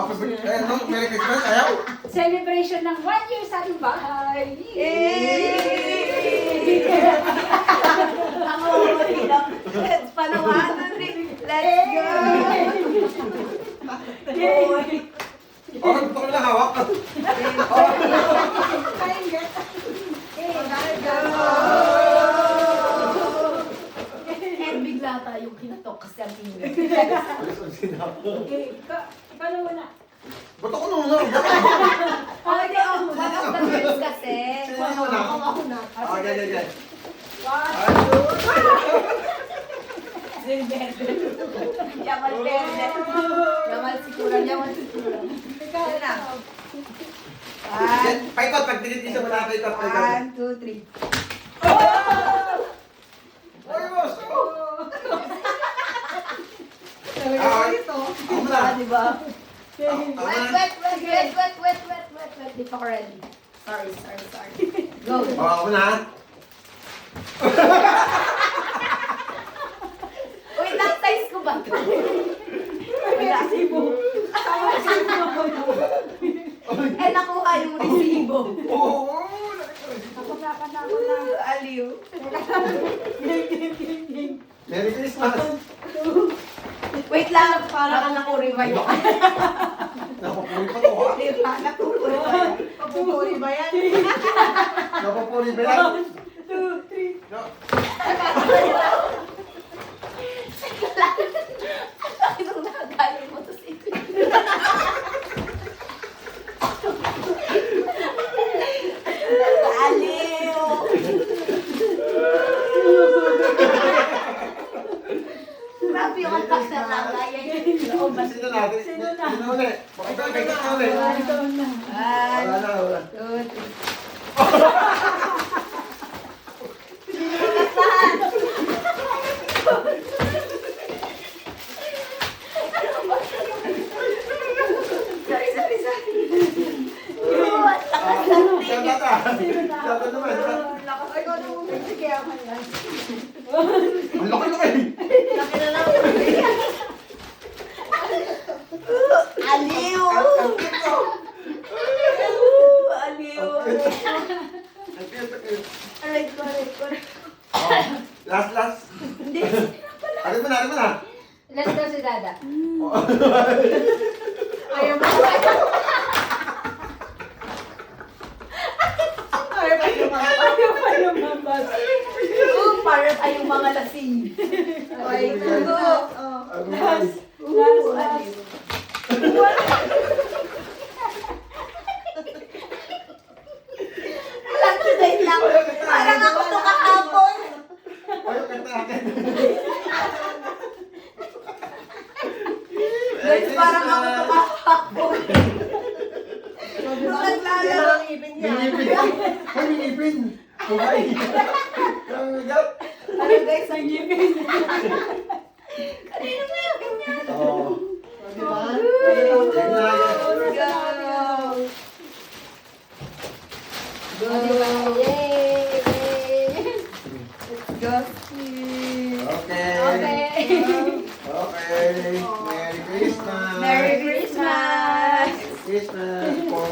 Happy birthday. No, Merry Christmas. Ayaw. Celebration ng 1 year sa ating bahay. Ako, hirap. Panawanan rin. Let's go! Parang gusto ko lang hawak. And bigla tayong kinatok kasi ang tingin. Ikaw na muna. Ba't ako nuna? Oh, hindi. Oh, back of the first kasi. Ako na. Okay. Yaman verde. Yaman siguro. Ikaw na. Paikot, pag tinitisa mo na paikot. 1, 2, 3. Oy, boss! Ako na. Diba? Ako na. Wait. Di pa ko ready. Sorry. Go. Ako na. Wait, lang size ko ba? Wala. Eh, nakuha yung resibo. Oo. Ako na. Aliw. Merry Christmas. Wait lang, para ka nakuriway. Napapuri pa to, ha? Nakupuri ba yan? Napapuri ba yan? 2, 3. No. Laki nung nakagaling mo to si Aliw! Grabe yung antak na nakaya yung Sino natin? Sino ulit? Bakit ka ulit? Wala na, wala. 2, 3. Sorry. Sino nata? Sino naman? Ay, ko na muna. Sige, ako yan. Ang laki-laki! Laki na lang. Aliw! Ang cute ko! Aliw! Ang cute. Aray ko. Oh, last. Hindi. Arin mo na. Let's go si Dada. Ayaw mo. Para tayong mga lasing. Okay, go. Last. Lang today lang. Parang ako to kahapon. Ayaw kanta natin. Guys, parang ako to kahapon. Nung naglalaro ang ibin niya. Minipin! Bumay! Ang bigat! Ano guys, ang ibin niya. Kanino mo yung ganyan? Oo. Diba? Go! Yay! Go! Okay. Merry Christmas! Merry Christmas! Christmas po!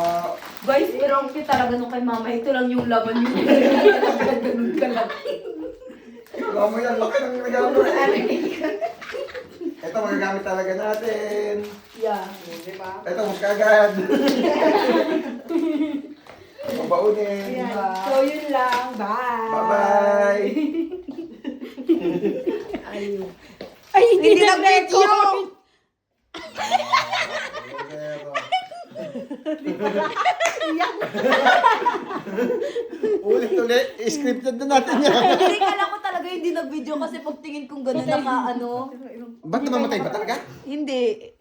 Guys, pero ang cute talaga nung kay mama. Ito lang yung laman yun. Ganun ka lang. Alam mo yan, laki ng regalo mo. Ito magagamit talaga natin. Yeah. Diba? Ito, magkagad. Mabaunin. Ayan. So, yun lang. Bye! Bye-bye! Ayun. Ay, hindi na video! Ulit, scripted na natin yan. Hindi, kala ko talaga hindi nag-video kasi pagtingin kong gano'n naka ano. Ba't namamatay ba talaga? Hindi.